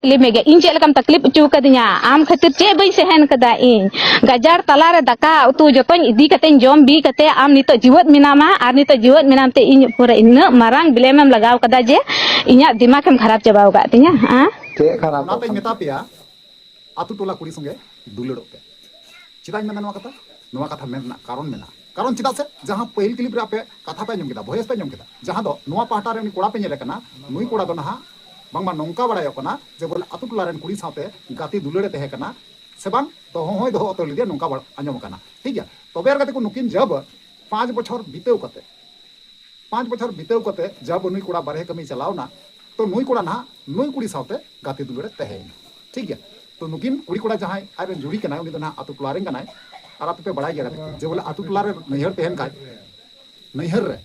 Limega injelkam taklip cukadnya am khatir ce bai sehen kada in gajar talare daka utu joton idi katen jom bi kate am nito jiwat minama ar nito jiwat minam te in pura inna marang bilemam lagaw kada je inya dimakam kharap jabau ga tinya ce kharap nate meta pia atu tola kuri sunge dulero pe chidai mena noa kata mena karon chida se jahan pahil clip re ape katha pe nyom keda voice pe nyom keda jahan do noa pahta re uni koda pe nyele kana nui koda do na bangma nongka bada yokana je bole atu tolaren kuri saute gati dulere tehe kana se bang to hoy do to lidia nongka bada anyom kana ठीक है तबे अर गते को नुकिन जब 5 बछर बीतेव कते जब नुई कोड़ा बारहे कमी चलाव ना तो नुई कोड़ा ना नुई कुड़ी साउते गाती दुलरे तहे ठीक है तो नुकिन कुड़ी कोड़ा जहां आरे जुड़ी कना उनी तो ना अतु टोलारेन कना और आप पे बड़ाई गया जे बोले अतु टोलारे नैहर तहन का नैहर रे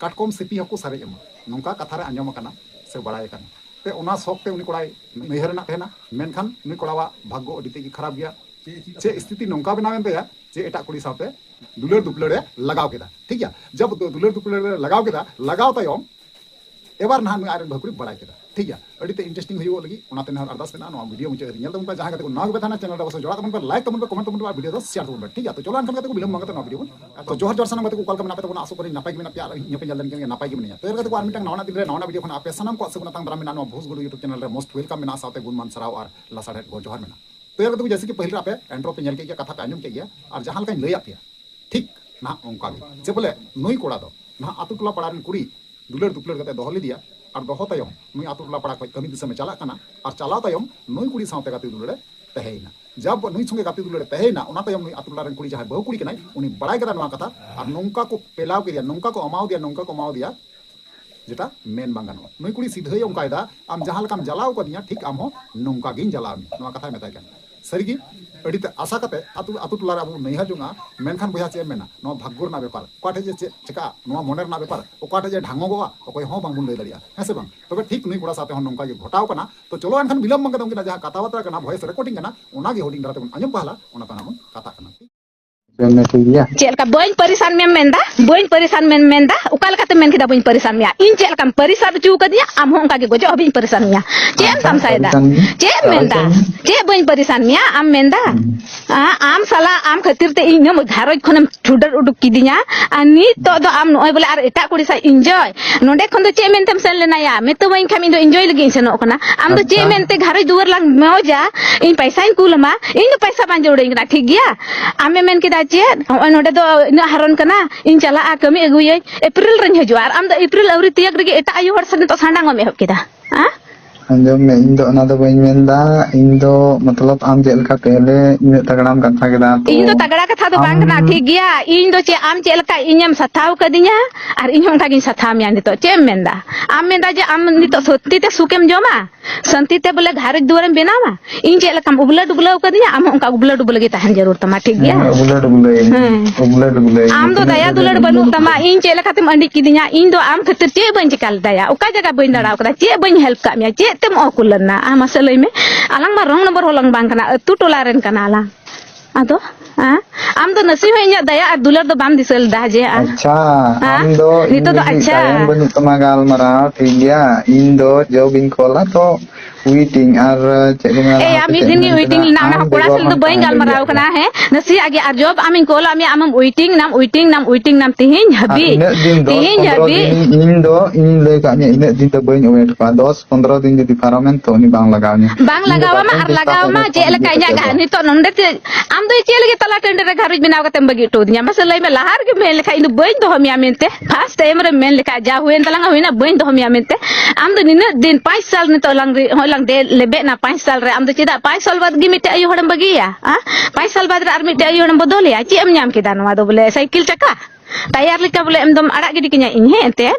काटकोम सिपी हको सारे नोंका कथा रे आंजम कना से बड़ाई कना ते ओना शौक ते उनी कोड़ा नैहर ना तहना मेनखान उनी कोड़ावा भाग्य अडिते की खराब गया चे स्थिति नौका बनावेन पे जे एटा कुड़ी साथे दुलर दुपलरे लगाव केदा ठीक है जब दुलर दुपलरे लगाव केदा लगाव तयम एबार ना आयरन भकुरी बड़ा केदा ठीक है अडिते इंटरेस्टिंग हुयो लगी ओनाते ना अरदास ना नो वीडियो मुचे नेल तमन जहां कते को नाग बेथाना चैनल दा बस जोड़ा तमन पर लाइक तमन पर कमेंट तमन पर वीडियो दो शेयर तमन ठीक है तो चलो अनकन कते को बिलम मंगते ना वीडियो तो जोहर जोर सनम कते को कॉल कम नापे तो आसो करी नापाई के ना प्यार न्यपे जल्दन के नापाई के मनिया तो कते को आर मिटंग नवना दिन रे नवना वीडियो खन आपे सनम को असगुना तंग बरा मिना नो भोस गुडू यूट्यूब चैनल रे मोस्ट वेलकम मिना साथे गुण मान सराव और लसाडे गो जोहर मिना तो यार तो जैसे कि पहले आपे एंट्रो पे के कथा पे आंजम के और जहां लका लैया पे ठीक ना ओंका जे बोले नई कोड़ा दो ना आतु टोला पड़ा रन कुड़ी दुलर दुपलर कते दोहली दिया और दोहो तयम नई आतु टोला पड़ा कमी दिशा में चला कना और चला तयम नई कुड़ी साथे गाती दुलरे तहेना जब नई संगे गाती दुलरे तहेना ओना तयम नई आतु टोला रन कुड़ी जहां बहु कुड़ी कनाई उनी बड़ाई कदा नवा कथा और नोंका को पेलाव के दिया नोंका को अमाव दिया जेटा मेन बांगानो नई कुड़ी सीधे ओंकायदा आम जहां लकाम जलाव को दिया ठीक आम हो नोंका गिन जलाव नवा कथा मेताय कन सरीगी अडिते आशा कते आतु टोला रे अब नैहा जोंगा मेनखान बया चे मेना नो भाग्योर ना बेपार ओकाठे जे चेका नो मोनेर ना बेपार ओकाठे जे ढांगोगवा ओकय हो बांग बुन लई दरिया हेसे बांग तबे ठीक नई कोड़ा साथे हो नोंका गे घटाव कना तो चलो एनखान बिलम मंगा दम जहां कथा बात्रा कना वॉइस रिकॉर्डिंग कना ओना गे होडिंग दाते आंजम पहला ओना तना बन कथा कना Cel ka boin परिसान में मेंदा बोइन परिसान में मेंदा उकाल काते मेन किदा बोइन परिसान मिया इन चेल kam परिसान चू कदिया आम होंका के गोजो हबिन परिसान मिया चेम समसायदा चे मेंदा चे बोइन परिसान मिया आम मेंदा आम साला आम खातिर ते इन म घारज खनम ठुडर उडुक किदिया अनि तो दो आम नय बोले आर एटा कुड़ी सा एन्जॉय नोडे खन दो चे मेनतेम सेन लेनाया मे तो बोइन खामी दो एन्जॉय लगी सेनो कना आम दो चे मेनते घारज दुवर लांग मौजा इन पैसा इन कुलमा इन पैसा बान जोड़े ना ठीक गया आमे मेन किदा चे नोडे दो इन हारन कना इन चला आ कमी अगुये अप्रैल रन हजो आर आम दो अप्रैल अवरी तियक रगे एटा आयु हर सन तो सांडांग में हब केदा अंजम में इन दो ना दो बई मेंदा इन दो मतलब आम जेलका पहले इन तगड़ाम कथा केदा तो इन दो तगड़ा कथा दो बांग ना ठीक गया इन दो चे आम जेलका इनम सथाव कदिया और इन होंका गिन सथा मिया नितो चे मेंदा आम मेंदा जे आम नितो सत्ती ते सुकेम जोमा संती ते बोले घारज दुआरम बेनावा इन जेलका उबला डुबला कदिया आम होंका उबला डुबला गे तहन जरूर तमा ठीक गया उबला डुबला आम दो दया दुलड़ बनु तमा इन जेलका तुम अंडी किदिया इन दो आम खातिर चे बन चिकाल दया ओका जगह बन दड़ाव कदा चे बन हेल्प का मिया चे तेम ओकुलना आ मसलई में आलांग बा रंग नंबर होलंग बांग कना अतु टोला रेन कना आला आदो आम दो नसीब है इnya दया दुलर दो बाम दिसल दा जे अच्छा आम दो नितो दो अच्छा बनु तमा गाल मरा ठीक गया इन दो जो बिन कोला तो वेटिंग और चेकिंग ए आम दिन की वेटिंग नाम ना कोड़ा सल दो बइन गाल मराव कना है नसी आगे आर जॉब आमिन कोला आमी आम वेटिंग नाम तिहिन हबी इन दो इन ले का इन दिन तो बइन वेट पा 10-15 दिन जदी पार्लियामेंट तो नि बांग लगावा मा आर लगावा मा जे लका इnya का नि तो नंदे आम दो चे लगे तला टेंडर रे घारुज बिनाव कते बगी तो दिया बस लई में लहार के मेन लेखा इन बइन दो हमिया मेनते फर्स्ट टाइम रे मेन लेखा जा हुएन तलंगा हुइना बइन दो हमिया मेनते आम दो निन दिन 5 साल नि तो lung lang de lebe na 5 साल रे आम दो चेदा 5 साल बाद गी मिटे आयु हड़म बगिया 5 साल बाद रे आर मिटे आयु हड़म बदलिया चे एम ᱧᱟᱢ केदा नवा दो बोले साइकिल चक्का टायर लेका बोले एम दम अड़ा गिडी किnya इन हे एते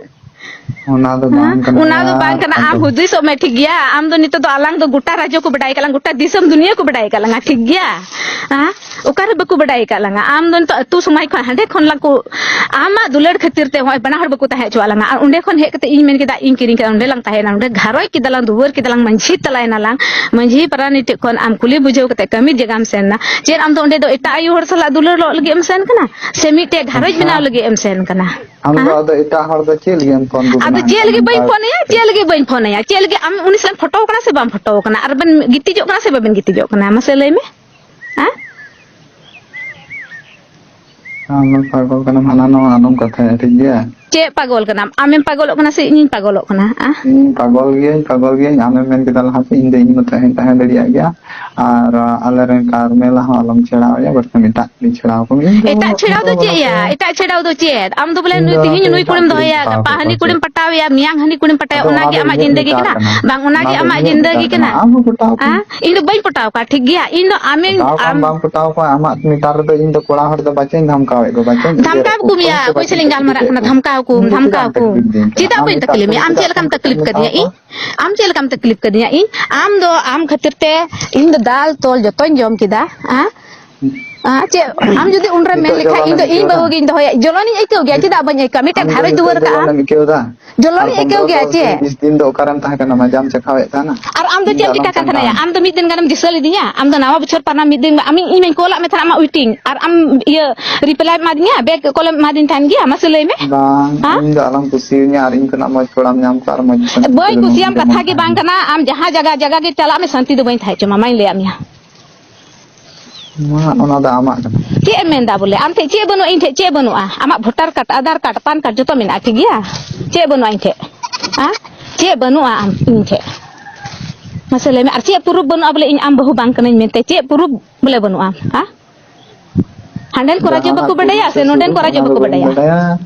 उना दो बांग कना आम हुदिस में ठीक गया आम दो नितो दो आलांग दो गुटा राज्य को बडाई कलांग गुटा दिसम दुनिया को बडाई कलांग ठीक गया ओकारे बकु बडाई कलांग आम दो तो अतु समय खन हंडे खन लाको आमा दुलड़ खातिर ते होय बनाहड़ बकु ताहे चवालांग और उंडे खन हे कते इन मेन केदा इन किरिंग के उंडे लंग ताहे ना उंडे घारोय के दलांग दुवर के दलांग मंझी तलाय ना लांग मंझी परानी टे खन आम कुली बुझेव कते कमी जगाम सेन ना जे आम दो उंडे दो एटा आयु हर सला दुलड़ लो लगे एम सेन कना से मिटे घारोय बिनाव लगे एम सेन कना हम दो एटा हर दो चेल गेम कोन अब चेल के बई फोन या चेल के बई फोन या चेल के आम उनी सन फोटो कना से बाम फोटो कना और बन गिती जो कना से बन गिती जो कना मसे लई में हां हम पागल कना हाना नो आनम कथा है ठीक है चे पागल कना आमें पागल कना से इन पागल कना हां पागल गे आमें मेन के दल हाथ इन दे इन मत है तहे दरिया गया और अलरेन कार में ला आलम छेड़ा या बर्तन मिटा ली छेड़ा को एटा छेड़ा दो चे या एटा छेड़ा दो चे आम दो बोले नुई तिहिन नुई कुड़म दोया गपा हनी कुड़म पटाव या मियांग हनी कुड़म पटाया ओना के आमा जिंदगी कना बांग ओना के आमा जिंदगी कना हां इन दो बई पटाव का ठीक गया इन दो आमें आम बाम पटाव का आमा मिटार दो इन दो कोड़ा हर दो बचेन धमकावे को बचेन धमकाव को मिया कोई से लिंगाल मरा कना धमकाव को चिता कोई तकलीफ में आम चेल कम तकलीफ कर दिया इन आम चेल कम तकलीफ कर दिया इन आम दो आम खातिर ते इन दाल तोल जतोन जम किदा हां चे आम जुदी उनरे मेन लिखा इन दो इन बहु गिन दोया जलोनी एकेव गया चिदा बन एका मिटे घारे दुवर का जलोनी एकेव गया चे इस दिन दो करम ता कना मजाम चखावे था ना और आम दो चेल चिका कथना या आम दो मिद दिन गनम दिसल दिया आम दो नावा बछर पाना मिद दिन आमी इन कोला में था आमा उइटिंग और आम ये रिप्लाई मादिया बैक कोला मादिन थान गया मसले में बांग इन दो आलम कुसिया और इन कना मज थोड़ा नाम कार मज बई कुसियाम कथा के बांग कना आम जहां जगह के चला में शांति दो बई थाय च मामाई ले आमिया मा ओना दा आमा चे मेंदा बोले आम थे चे बनु इन थे चे बनु आमा वोटर कार्ड आधार कार्ड पान कार्ड जतो मेना ठीक गया चे बनु इन थे हां चे बनु आम इन थे मसले में चे पुरुब बनु बोले इन आम बहु बांग कनई मेते चे पुरुब बोले बनु आम हां हांडल कोरा जे बको बडया से नोडेन कोरा जे बको बडया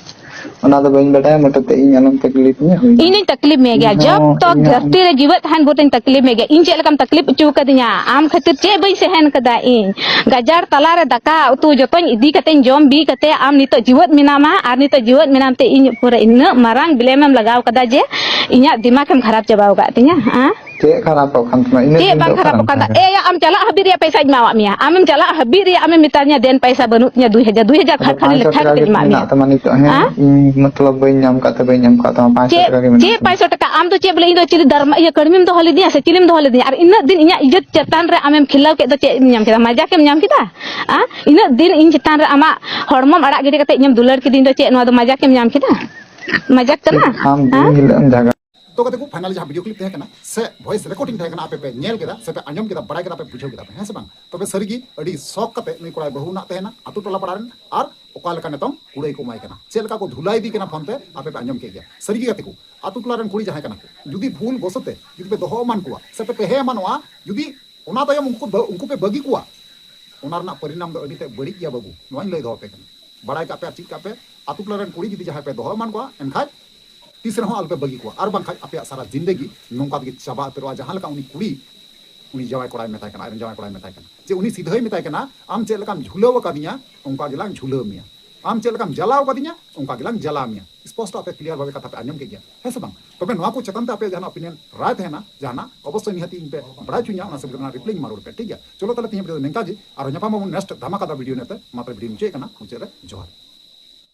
ओना दो बइन बडया मटते इन आलम तकलीफ में इन तकलीफ में गया जब तो धरती रे जीवत हान गोटेन तकलीफ में गया इन चे लकम तकलीफ चू कदिया आम खातिर चे बई से हन कदा इन गजार तला रे दका उतु जतन इदी कतेन जम बी कते आम नितो जीवत मिनामा आर नितो जीवत मिनामते इन पूरा इन मारांग ब्लेमम लगाव कदा जे इnya दिमागम खराब चबाव का तिnya हां चे खराब खान तुमा इन चे बांग खराब का ए या आम चला हबीर या पैसा मावा मिया आम चला हबीर या आम मिताnya den पैसा बनुnya 2000 खाली लेखा के मा मिया तमानी तो है मतलब बई नाम का तो 500 टका के चे 500 टका आम तो चे बोले इन दो चिली धर्म ये कड़मीम दो हले दिया से चिलिम दो हले दिया और इन दिन इnya इज्जत चेतान रे आमेम खिलाव के दो चे नाम केदा मजा के नाम केदा हां इन दिन इन चेतान रे आमा हड़मम अड़ा गिडी कते इnyam दुलर के दिन दो चे नो दो मजा के नाम केदा मजाक करना हम हिलम जागा तो कते को फाइनल जहां वीडियो क्लिप तहे कना से वॉइस रिकॉर्डिंग तहे कना आपे पे नेल केदा से पे आंजम केदा बड़ाय केदा पे बुझो केदा पे है से बांग तबे सरीगी अडी शौक कते नुई कोड़ा बहु ना तहेना आतु टोला पड़ारन और ओका लका नेतम कुड़ई को माय कना चेलका को धुलाई दी कना फोन पे आपे पे आंजम के गया सरीगी कते को आतु टोला रन कुड़ी जहां कना जुदी भूल बसते जुदी पे दोहो मान कुआ से पे हे मानवा जुदी ओना तयम उनको पे बगी कुआ ओना रना परिणाम दो अडी ते बड़ी गया बाबू नोइन लई दो पे कना बड़ाय का पे चिक का पे आतु टोला रन कुड़ी जुदी जहां पे दोहो मान कुआ एनखाय तीसरे हो अलपे बगी को और बांखाय आपे सारा जिंदगी नोंका के चाबा तेरो जहां लका उनी कुड़ी उनी जवाय कोड़ाय मेताय कना आयरन जवाय कोड़ाय मेताय कना जे उनी सीधे मेताय कना आम चे लकाम झुलव कदिया उनका गेलां झुलव मिया आम चे लकाम जलाव कदिया उनका गेलां जला मिया स्पष्ट आपे क्लियर भावे कथा पे आंजम के गया है से बांग तबे नवा को चतन आपे जहां ओपिनियन राय थेना जहां अवश्य निहति इन पे बड़ा चुनिया ना सब रिप्लाई मारो पे ठीक है चलो तले तीन वीडियो नेका जी और न्यापा नेक्स्ट धमाका वीडियो नेते मात्र वीडियो मुचे कना मुचे रे जोहार।